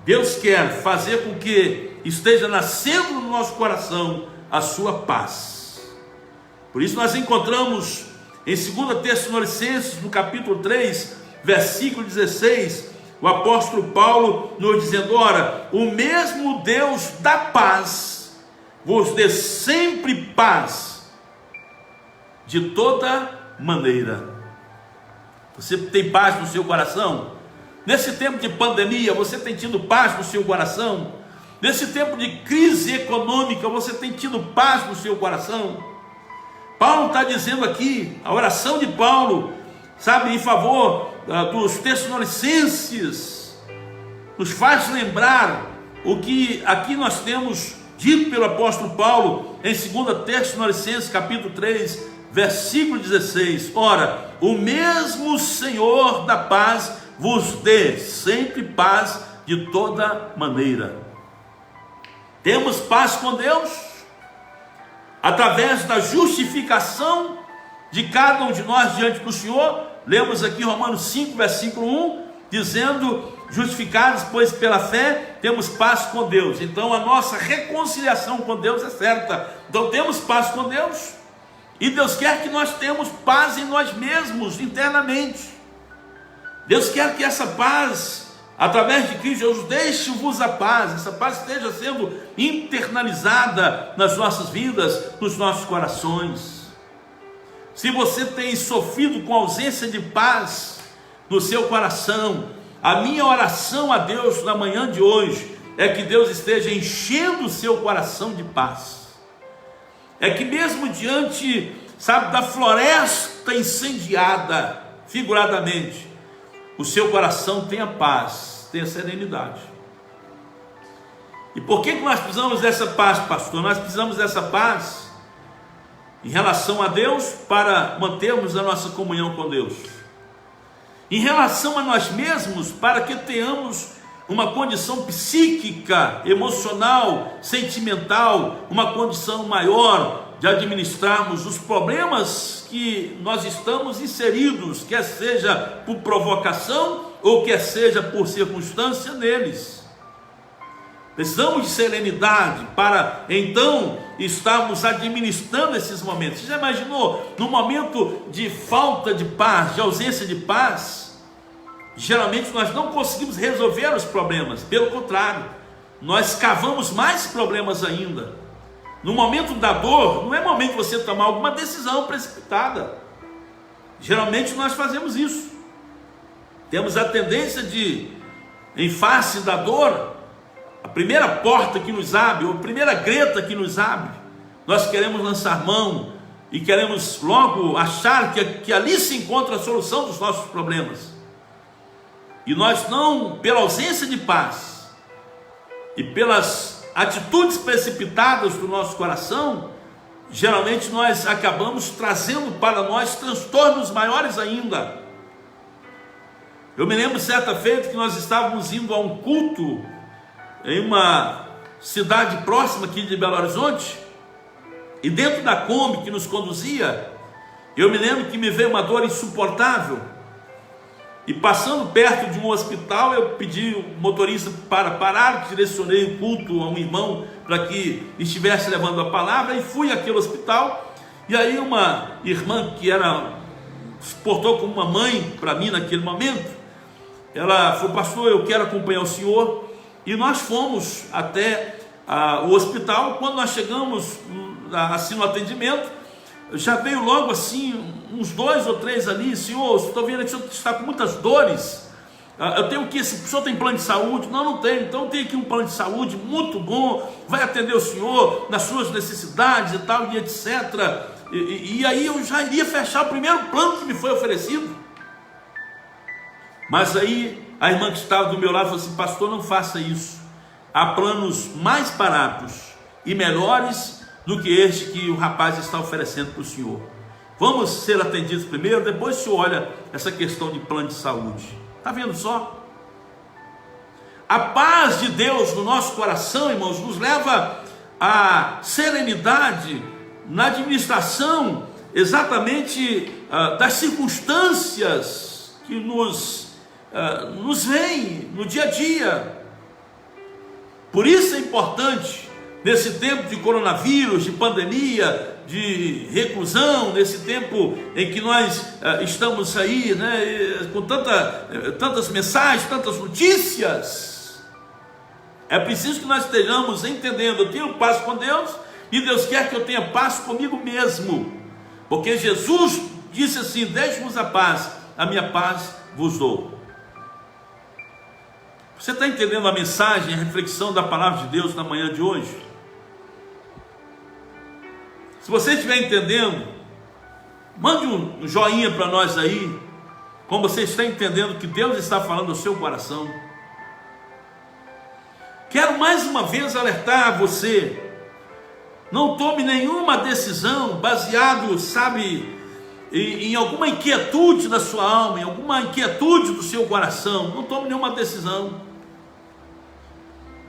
Deus quer fazer com que esteja nascendo no nosso coração a sua paz. Por isso nós encontramos em 2 Tessalonicenses, no capítulo 3, versículo 16, o apóstolo Paulo nos dizendo: ora, o mesmo Deus da paz vos dê sempre paz de toda maneira. Você tem paz no seu coração? Nesse tempo de pandemia, você tem tido paz no seu coração? Nesse tempo de crise econômica, você tem tido paz no seu coração? Paulo está dizendo aqui, a oração de Paulo, sabe, em favor dos Tessalonicenses, nos faz lembrar o que aqui nós temos dito pelo apóstolo Paulo em 2 Tessalonicenses capítulo 3, versículo 16: ora, o mesmo Senhor da paz vos dê sempre paz de toda maneira. Temos paz com Deus através da justificação de cada um de nós diante do Senhor. Lemos aqui Romanos 5, versículo 1, dizendo: justificados, pois, pela fé, temos paz com Deus. Então a nossa reconciliação com Deus é certa. Então temos paz com Deus, e Deus quer que nós tenhamos paz em nós mesmos, internamente. Deus quer que essa paz, através de Cristo Jesus, deixe-vos a paz, essa paz esteja sendo internalizada nas nossas vidas, nos nossos corações. Se você tem sofrido com ausência de paz no seu coração, a minha oração a Deus na manhã de hoje é que Deus esteja enchendo o seu coração de paz. É que mesmo diante, sabe, da floresta incendiada, figuradamente, o seu coração tenha paz, tenha serenidade. E por que nós precisamos dessa paz, pastor? Nós precisamos dessa paz em relação a Deus, para mantermos a nossa comunhão com Deus. Em relação a nós mesmos, para que tenhamos uma condição psíquica, emocional, sentimental, uma condição maior de administrarmos os problemas que nós estamos inseridos, quer seja por provocação ou quer seja por circunstância neles. Precisamos de serenidade para então estarmos administrando esses momentos. Você já imaginou, no momento de falta de paz, de ausência de paz, geralmente nós não conseguimos resolver os problemas, pelo contrário, nós cavamos mais problemas ainda. No momento da dor, não é momento de você tomar alguma decisão precipitada. Geralmente nós fazemos isso. Temos a tendência de, em face da dor, a primeira porta que nos abre, ou a primeira greta que nos abre, nós queremos lançar mão e queremos logo achar que ali se encontra a solução dos nossos problemas. E nós não, pela ausência de paz e pelas atitudes precipitadas do nosso coração, geralmente nós acabamos trazendo para nós transtornos maiores ainda. Eu me lembro certa feita que nós estávamos indo a um culto em uma cidade próxima aqui de Belo Horizonte, e dentro da Kombi que nos conduzia, eu me lembro que me veio uma dor insuportável, e passando perto de um hospital, eu pedi o motorista para parar, direcionei o culto a um irmão para que estivesse levando a palavra, e fui àquele hospital. E aí uma irmã que se portou como uma mãe para mim naquele momento, ela falou: pastor, eu quero acompanhar o senhor. E nós fomos até o hospital. Quando nós chegamos assim no atendimento, já veio logo assim uns 2 ou 3 ali: senhor, estou vendo que o senhor está com muitas dores, eu tenho que, o senhor tem plano de saúde? Não tenho. Então tem aqui um plano de saúde muito bom, vai atender o senhor nas suas necessidades e tal, e etc. E aí eu já iria fechar o primeiro plano que me foi oferecido. Mas aí a irmã que estava do meu lado falou assim: pastor, não faça isso, há planos mais baratos e melhores do que este que o rapaz está oferecendo para o senhor. Vamos ser atendidos primeiro, depois o senhor olha essa questão de plano de saúde. Está vendo só? A paz de Deus no nosso coração, irmãos, nos leva à serenidade na administração exatamente das circunstâncias que nos vêm no dia a dia. Por isso é importante, nesse tempo de coronavírus, de pandemia, de reclusão, nesse tempo em que nós estamos aí, né, com tantas mensagens, tantas notícias, é preciso que nós estejamos entendendo: eu tenho paz com Deus e Deus quer que eu tenha paz comigo mesmo, porque Jesus disse assim: deixe-vos a paz, a minha paz vos dou. Você está entendendo a mensagem, a reflexão da palavra de Deus na manhã de hoje? Se você estiver entendendo, mande um joinha para nós aí, como você está entendendo que Deus está falando no seu coração. Quero mais uma vez alertar você: não tome nenhuma decisão baseado, sabe, em alguma inquietude da sua alma, em alguma inquietude do seu coração. Não tome nenhuma decisão.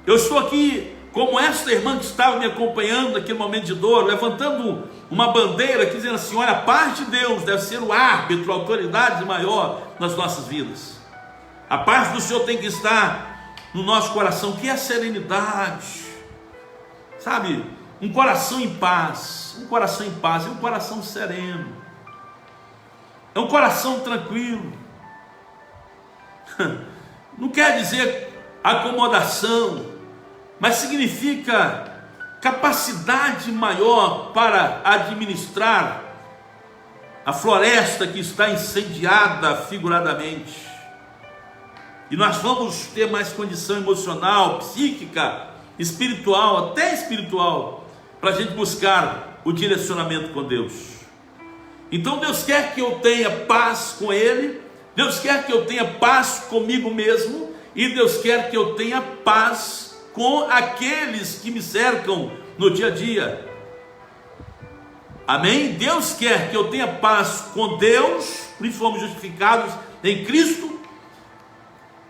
Eu estou aqui como esta irmã que estava me acompanhando naquele momento de dor, levantando uma bandeira aqui, dizendo assim: olha, a paz de Deus deve ser o árbitro, a autoridade maior nas nossas vidas. A paz do Senhor tem que estar no nosso coração, que é a serenidade, sabe, um coração em paz. Um coração em paz é um coração sereno, é um coração tranquilo. Não quer dizer acomodação, mas significa capacidade maior para administrar a floresta que está incendiada figuradamente. E nós vamos ter mais condição emocional, psíquica, espiritual, até espiritual, para a gente buscar o direcionamento com Deus. Então Deus quer que eu tenha paz com Ele, Deus quer que eu tenha paz comigo mesmo, e Deus quer que eu tenha paz com aqueles que me cercam no dia a dia. Amém? Deus quer que eu tenha paz com Deus, por isso fomos justificados em Cristo,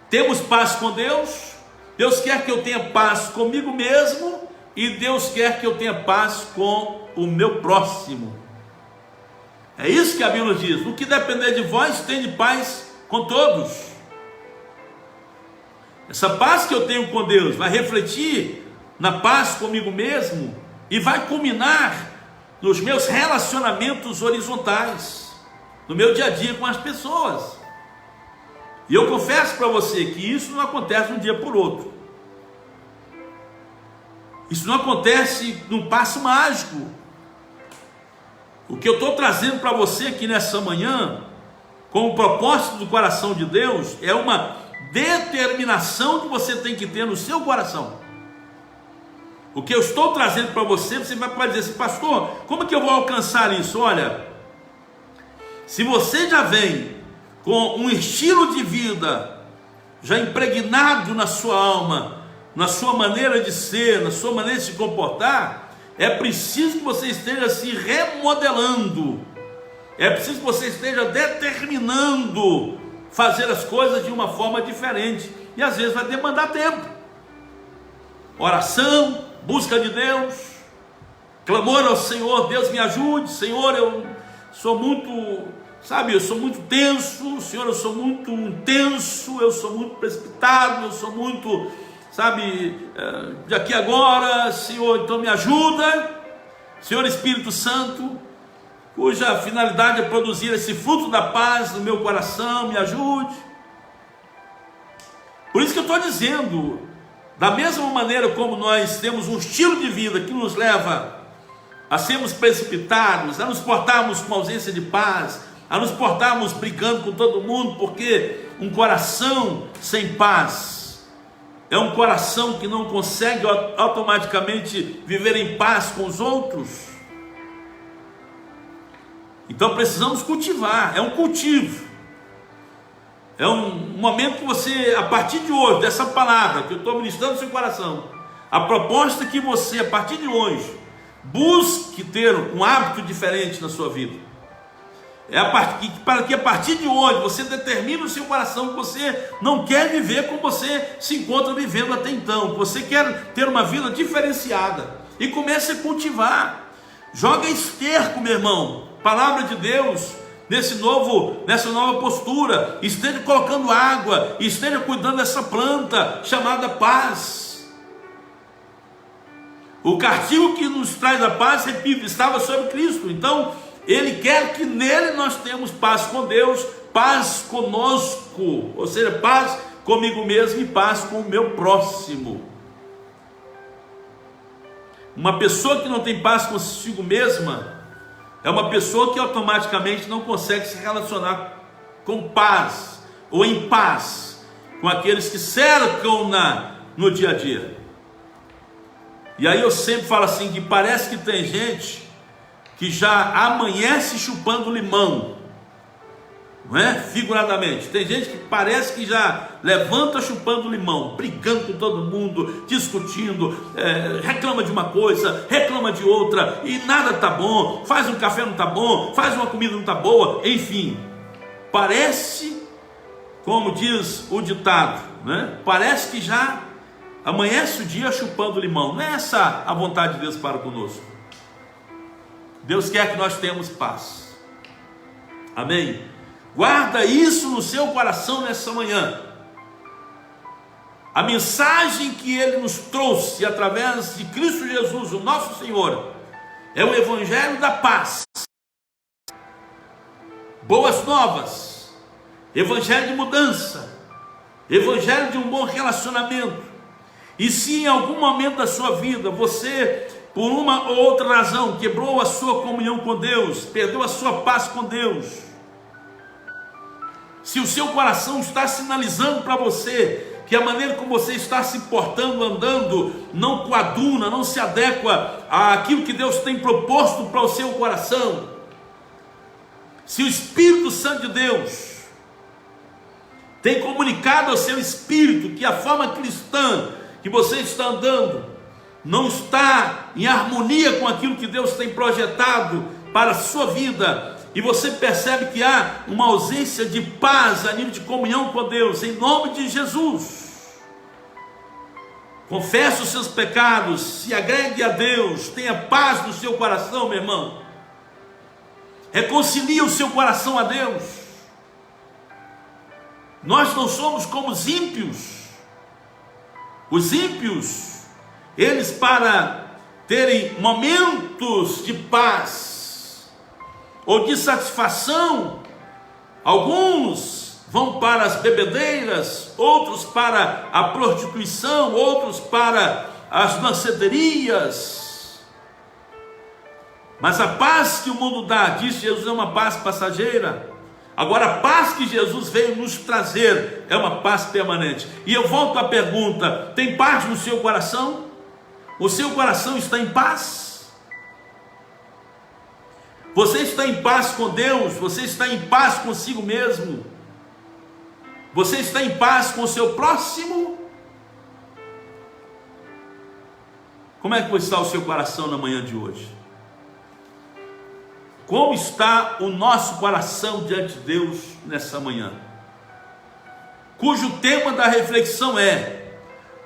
temos paz com Deus. Deus quer que eu tenha paz comigo mesmo, e Deus quer que eu tenha paz com o meu próximo. É isso que a Bíblia diz: no que depender de vós, tende paz com todos. Essa paz que eu tenho com Deus vai refletir na paz comigo mesmo e vai culminar nos meus relacionamentos horizontais, no meu dia a dia com as pessoas. E eu confesso para você que isso não acontece de um dia por outro. Isso não acontece num passo mágico. O que eu estou trazendo para você aqui nessa manhã, como propósito do coração de Deus, é uma determinação que você tem que ter no seu coração. O que eu estou trazendo para você, você vai dizer assim: pastor, como que eu vou alcançar isso? Olha, se você já vem com um estilo de vida já impregnado na sua alma, na sua maneira de ser, na sua maneira de se comportar, é preciso que você esteja se remodelando, é preciso que você esteja determinando fazer as coisas de uma forma diferente, e às vezes vai demandar tempo, oração, busca de Deus, clamor ao Senhor: Deus me ajude, Senhor, eu sou muito, sabe, eu sou muito tenso, Senhor, eu sou muito intenso, eu sou muito precipitado, eu sou muito, sabe, de aqui agora, Senhor, então me ajuda, Senhor Espírito Santo, cuja finalidade é produzir esse fruto da paz no meu coração, me ajude. Por isso que eu estou dizendo, da mesma maneira como nós temos um estilo de vida que nos leva a sermos precipitados, a nos portarmos com ausência de paz, a nos portarmos brigando com todo mundo, porque um coração sem paz é um coração que não consegue automaticamente viver em paz com os outros. Então precisamos cultivar, é um cultivo, é um momento que você, a partir de hoje, dessa palavra que eu estou ministrando no seu coração, a proposta é que você, a partir de hoje, busque ter um hábito diferente na sua vida. Para que a partir de hoje você determine no seu coração que você não quer viver como você se encontra vivendo até então, que você quer ter uma vida diferenciada, e comece a cultivar. Joga esterco, meu irmão, palavra de Deus, nessa nova postura, esteja colocando água, esteja cuidando dessa planta chamada paz. O castigo que nos traz a paz, repito, estava sobre Cristo. Então Ele quer que nele nós tenhamos paz com Deus, paz conosco, ou seja, paz comigo mesmo e paz com o meu próximo. Uma pessoa que não tem paz consigo mesma é uma pessoa que automaticamente não consegue se relacionar com paz ou em paz com aqueles que cercam no dia a dia. E aí eu sempre falo assim, que parece que tem gente que já amanhece chupando limão, não é? Figuradamente. Tem gente que parece que já levanta chupando limão, brigando com todo mundo, discutindo, reclama de uma coisa, reclama de outra, e nada tá bom, faz um café não tá bom, faz uma comida não tá boa, enfim, parece, como diz o ditado, né? Parece que já amanhece o dia chupando limão. Não é essa a vontade de Deus para conosco. Deus quer que nós tenhamos paz. Amém? Guarda isso no seu coração nessa manhã. A mensagem que Ele nos trouxe através de Cristo Jesus, o nosso Senhor, é o Evangelho da paz. Boas novas. Evangelho de mudança. Evangelho de um bom relacionamento. E se em algum momento da sua vida você, por uma ou outra razão, quebrou a sua comunhão com Deus, perdeu a sua paz com Deus, se o seu coração está sinalizando para você que a maneira como você está se portando, andando, não coaduna, não se adequa àquilo que Deus tem proposto para o seu coração, se o Espírito Santo de Deus tem comunicado ao seu espírito que a forma cristã que você está andando não está em harmonia com aquilo que Deus tem projetado para a sua vida, e você percebe que há uma ausência de paz a nível de comunhão com Deus, em nome de Jesus, confesse os seus pecados, se agregue a Deus, tenha paz no seu coração, meu irmão, reconcilie o seu coração a Deus. Nós não somos como os ímpios. Os ímpios, eles, para terem momentos de paz ou de satisfação, alguns vão para as bebedeiras, outros para a prostituição, outros para as danceterias. Mas a paz que o mundo dá, diz Jesus, é uma paz passageira. Agora, a paz que Jesus veio nos trazer é uma paz permanente. E eu volto à pergunta: tem paz no seu coração? O seu coração está em paz? Você está em paz com Deus? Você está em paz consigo mesmo? Você está em paz com o seu próximo? Como é que está o seu coração na manhã de hoje? Como está o nosso coração diante de Deus nessa manhã? Cujo tema da reflexão é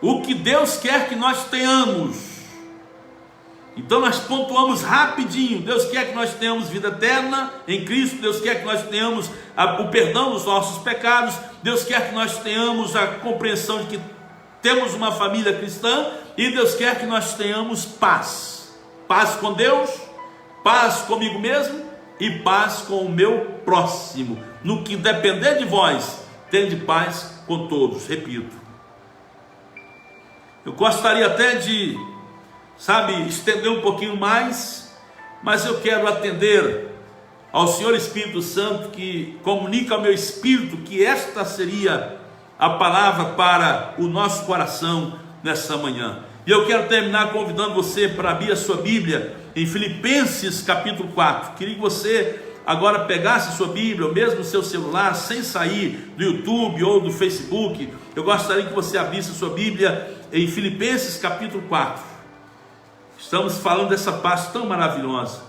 o que Deus quer que nós tenhamos. Então nós pontuamos rapidinho. Deus quer que nós tenhamos vida eterna em Cristo. Deus quer que nós tenhamos o perdão dos nossos pecados. Deus quer que nós tenhamos a compreensão de que temos uma família cristã. E Deus quer que nós tenhamos paz. Paz com Deus, paz comigo mesmo e paz com o meu próximo. No que depender de vós, tende paz com todos. Repito. Eu gostaria até de, estender um pouquinho mais, mas eu quero atender ao Senhor Espírito Santo, que comunica ao meu espírito que esta seria a palavra para o nosso coração nessa manhã. E eu quero terminar convidando você para abrir a sua Bíblia em Filipenses capítulo 4. Queria que você agora pegasse a sua Bíblia, ou mesmo o seu celular, sem sair do YouTube ou do Facebook. Eu gostaria que você abrisse a sua Bíblia em Filipenses capítulo 4. Estamos falando dessa paz tão maravilhosa.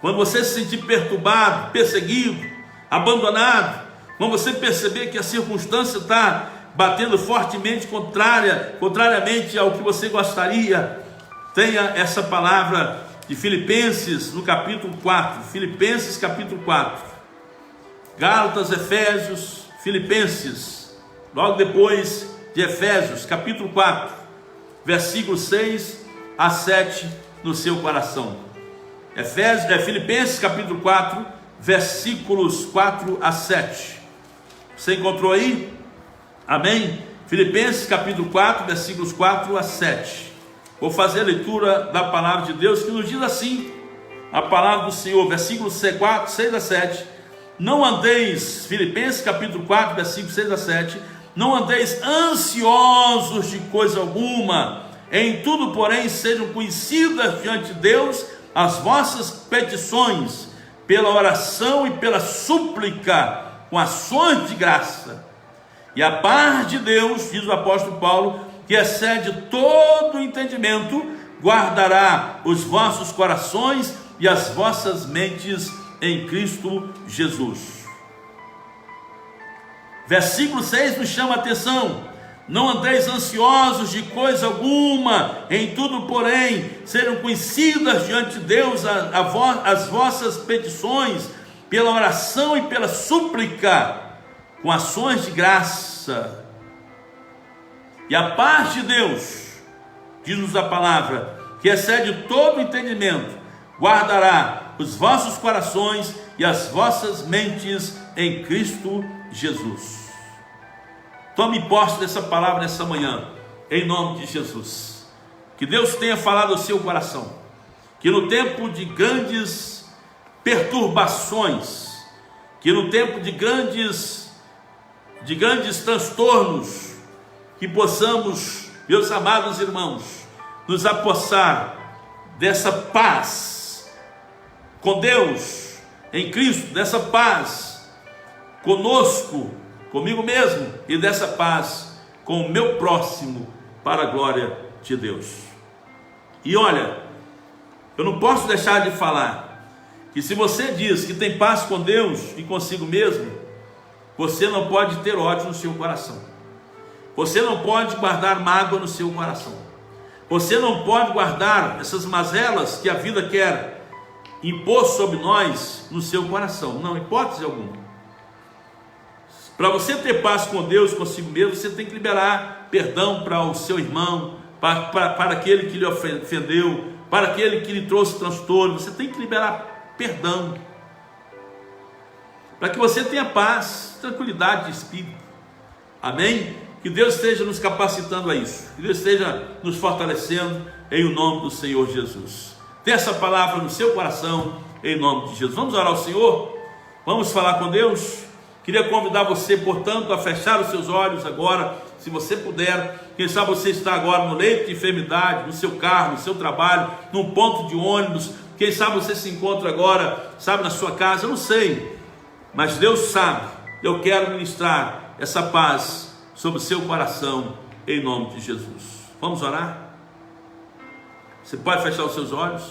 Quando você se sentir perturbado, perseguido, abandonado, quando você perceber que a circunstância está batendo fortemente contrariamente ao que você gostaria, tenha essa palavra de Filipenses no capítulo 4, Filipenses capítulo 4, Gálatas, Efésios, Filipenses, logo depois de Efésios, capítulo 4, versículos 6 a 7 no seu coração. Filipenses capítulo 4, versículos 4 a 7. Você encontrou aí? Amém? Filipenses capítulo 4, versículos 4 a 7. Vou fazer a leitura da palavra de Deus, que nos diz assim, a palavra do Senhor, versículos 6 a 7. Não andeis, Filipenses capítulo 4, versículos 6 a 7. Não andeis ansiosos de coisa alguma, em tudo, porém, sejam conhecidas diante de Deus as vossas petições, pela oração e pela súplica, com ações de graça. E a paz de Deus, diz o apóstolo Paulo, que excede todo entendimento, guardará os vossos corações e as vossas mentes em Cristo Jesus. Versículo 6 nos chama a atenção: não andeis ansiosos de coisa alguma, em tudo, porém, sejam conhecidas diante de Deus as vossas petições, pela oração e pela súplica, com ações de graça. E a paz de Deus, diz-nos a palavra, que excede todo entendimento, guardará os vossos corações e as vossas mentes em Cristo Jesus. Tome posse dessa palavra nessa manhã, em nome de Jesus. Que Deus tenha falado ao seu coração, que no tempo de grandes perturbações, que no tempo de grandes transtornos, que possamos, meus amados irmãos, nos apossar dessa paz com Deus, em Cristo, dessa paz conosco, comigo mesmo, e dessa paz com o meu próximo, para a glória de Deus. E olha, eu não posso deixar de falar que se você diz que tem paz com Deus e consigo mesmo, você não pode ter ódio no seu coração, você não pode guardar mágoa no seu coração, você não pode guardar essas mazelas que a vida quer impor sobre nós no seu coração, não, hipótese alguma. Para você ter paz com Deus, consigo mesmo, você tem que liberar perdão para o seu irmão, para aquele que lhe ofendeu, para aquele que lhe trouxe transtorno. Você tem que liberar perdão, para que você tenha paz, tranquilidade de espírito. Amém? Que Deus esteja nos capacitando a isso, que Deus esteja nos fortalecendo, em o nome do Senhor Jesus. Tenha essa palavra no seu coração, em nome de Jesus. Vamos orar ao Senhor? Vamos falar com Deus? Queria convidar você, portanto, a fechar os seus olhos agora, se você puder. Quem sabe você está agora no leito de enfermidade, no seu carro, no seu trabalho, num ponto de ônibus. Quem sabe você se encontra agora, sabe, na sua casa, eu não sei, mas Deus sabe. Eu quero ministrar essa paz sobre o seu coração, em nome de Jesus. Vamos orar? Você pode fechar os seus olhos?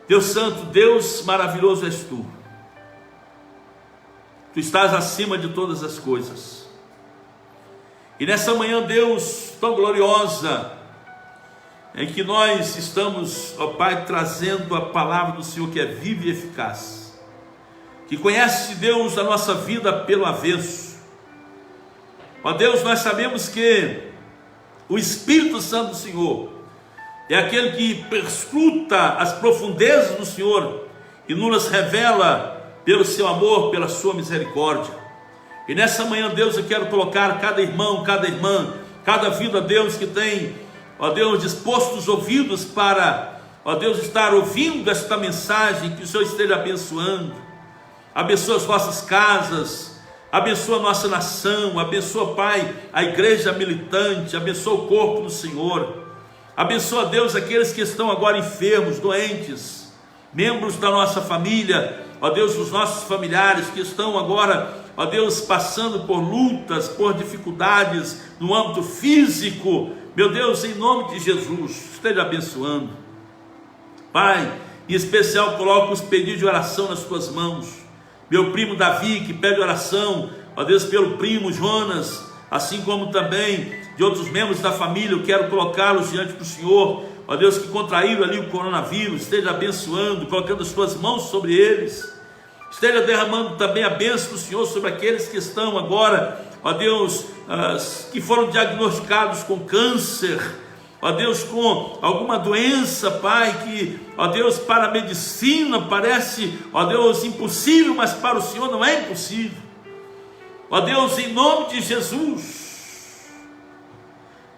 Deus Santo, Deus maravilhoso és Tu. Tu estás acima de todas as coisas. E nessa manhã, Deus, tão gloriosa, em que nós estamos, ó Pai, trazendo a palavra do Senhor, que é viva e eficaz, que conhece, Deus, a nossa vida pelo avesso. Ó Deus, nós sabemos que o Espírito Santo do Senhor é aquele que perscruta as profundezas do Senhor e nos revela pelo seu amor, pela sua misericórdia. E nessa manhã, Deus, eu quero colocar cada irmão, cada irmã, cada vida, Deus, que tem, ó Deus, disposto os ouvidos para, ó Deus, estar ouvindo esta mensagem, que o Senhor esteja abençoando. Abençoa as nossas casas, abençoa a nossa nação, abençoa, Pai, a igreja militante, abençoa o corpo do Senhor. Abençoa, Deus, aqueles que estão agora enfermos, doentes, membros da nossa família, ó Deus, os nossos familiares que estão agora, ó Deus, passando por lutas, por dificuldades no âmbito físico. Meu Deus, em nome de Jesus, esteja abençoando. Pai, em especial coloco os pedidos de oração nas tuas mãos. Meu primo Davi, que pede oração, ó Deus, pelo primo Jonas, assim como também de outros membros da família, eu quero colocá-los diante do Senhor. Ó Deus, que contraíram ali o coronavírus, esteja abençoando, colocando as tuas mãos sobre eles. Esteja derramando também a bênção do Senhor sobre aqueles que estão agora, ó Deus, que foram diagnosticados com câncer, ó Deus, com alguma doença, Pai, que, ó Deus, para a medicina parece, ó Deus, impossível, mas para o Senhor não é impossível. Ó Deus, em nome de Jesus,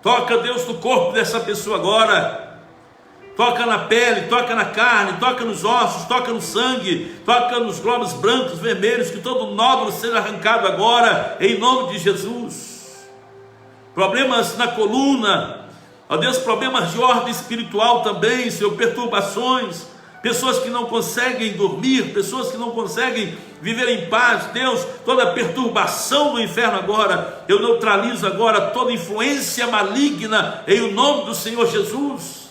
toca, Deus, no corpo dessa pessoa agora. Toca na pele, toca na carne, toca nos ossos, toca no sangue, toca nos glóbulos brancos, vermelhos, que todo nódulo seja arrancado agora, em nome de Jesus. Problemas na coluna, ó Deus, problemas de ordem espiritual também, Senhor, perturbações, pessoas que não conseguem dormir, pessoas que não conseguem viver em paz. Deus, toda perturbação do inferno agora, eu neutralizo agora toda influência maligna em o nome do Senhor Jesus.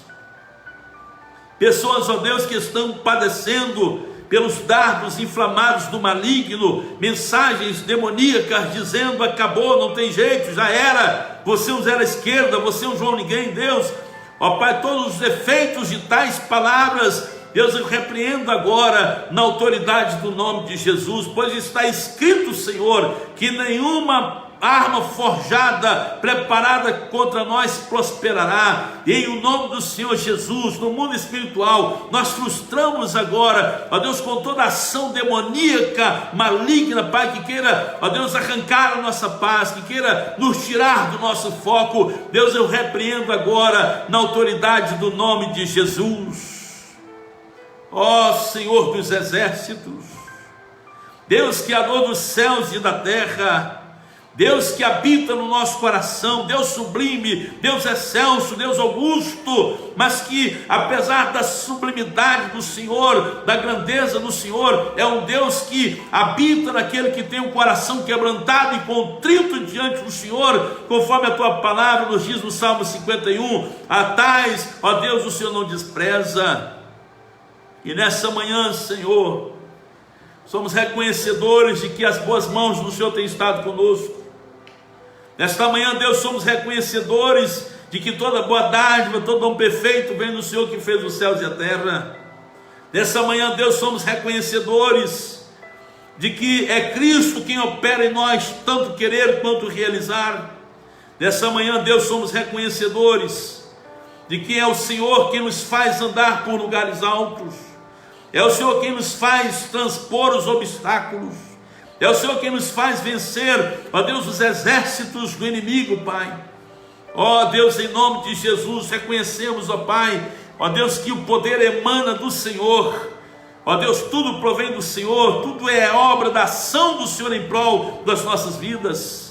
Pessoas, ó Deus, que estão padecendo pelos dardos inflamados do maligno, mensagens demoníacas dizendo: acabou, não tem jeito, já era, você é um zero à esquerda, você é um João ninguém. Deus, ó Pai, todos os efeitos de tais palavras, Deus, eu repreendo agora na autoridade do nome de Jesus, pois está escrito, Senhor, que nenhuma arma forjada, preparada contra nós prosperará. E em o nome do Senhor Jesus, no mundo espiritual, nós frustramos agora, ó Deus, com toda ação demoníaca, maligna, Pai, que queira, ó Deus, arrancar a nossa paz, que queira nos tirar do nosso foco. Deus, eu repreendo agora na autoridade do nome de Jesus. Ó Senhor dos exércitos, Deus criador dos céus e da terra, Deus que habita no nosso coração, Deus sublime, Deus excelso, Deus augusto, mas que apesar da sublimidade do Senhor, da grandeza do Senhor, é um Deus que habita naquele que tem um coração quebrantado e contrito diante do Senhor, conforme a tua palavra nos diz no Salmo 51, a tais, ó Deus, o Senhor não despreza. E nessa manhã, Senhor, somos reconhecedores de que as boas mãos do Senhor têm estado conosco. Nesta manhã, Deus, somos reconhecedores de que toda boa dádiva, todo dom perfeito vem do Senhor que fez os céus e a terra. Nessa manhã, Deus, somos reconhecedores de que é Cristo quem opera em nós tanto querer quanto realizar. Nessa manhã, Deus, somos reconhecedores de que é o Senhor quem nos faz andar por lugares altos, é o Senhor quem nos faz transpor os obstáculos, é o Senhor quem nos faz vencer, ó Deus, os exércitos do inimigo, Pai. Ó Deus, em nome de Jesus, reconhecemos, ó Pai, ó Deus, que o poder emana do Senhor. Ó Deus, tudo provém do Senhor, tudo é obra da ação do Senhor em prol das nossas vidas.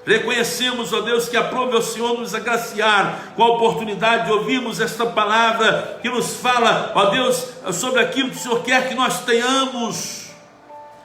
Reconhecemos, ó Deus, que aprove ao Senhor nos agraciar com a oportunidade de ouvirmos esta palavra que nos fala, ó Deus, sobre aquilo que o Senhor quer que nós tenhamos.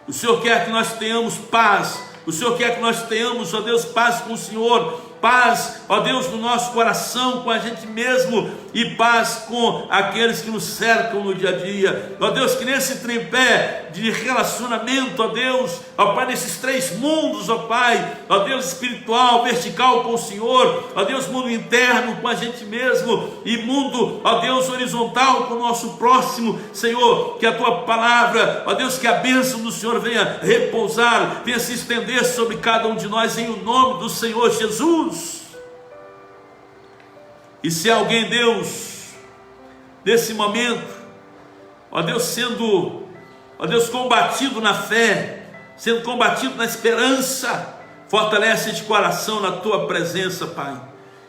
O Senhor quer que nós tenhamos paz, o Senhor quer que nós tenhamos, ó Deus, paz com o Senhor, paz, ó Deus, no nosso coração, com a gente mesmo, e paz com aqueles que nos cercam no dia a dia. Ó Deus, que nesse tripé de relacionamento, ó Deus, ó Pai, nesses três mundos, ó Pai, ó Deus, espiritual, vertical com o Senhor, ó Deus, mundo interno com a gente mesmo, e mundo, ó Deus, horizontal com o nosso próximo, Senhor, que a Tua palavra, ó Deus, que a bênção do Senhor venha repousar, venha se estender sobre cada um de nós, em o nome do Senhor Jesus. E se alguém, Deus, nesse momento, ó Deus, sendo, ó Deus, combatido na fé, sendo combatido na esperança, fortalece este coração na Tua presença, Pai.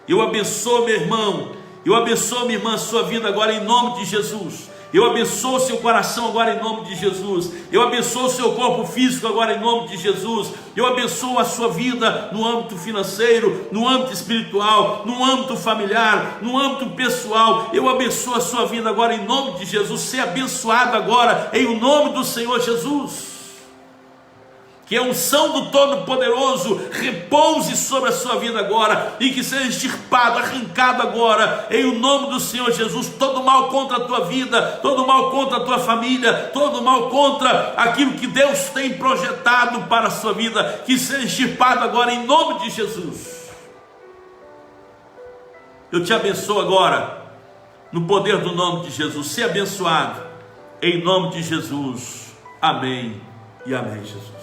Eu abençoo meu irmão, eu abençoo minha irmã, a sua vida agora em nome de Jesus. Eu abençoo o seu coração agora em nome de Jesus. Eu abençoo o seu corpo físico agora em nome de Jesus. Eu abençoo a sua vida no âmbito financeiro, no âmbito espiritual, no âmbito familiar, no âmbito pessoal. Eu abençoo a sua vida agora em nome de Jesus. Ser abençoado agora em o nome do Senhor Jesus. Que a unção do Todo-Poderoso repouse sobre a sua vida agora, e que seja extirpado, arrancado agora, em o nome do Senhor Jesus, todo mal contra a tua vida, todo mal contra a tua família, todo mal contra aquilo que Deus tem projetado para a sua vida, que seja extirpado agora em nome de Jesus. Eu te abençoo agora, no poder do nome de Jesus. Seja abençoado, em nome de Jesus. Amém e amém, Jesus.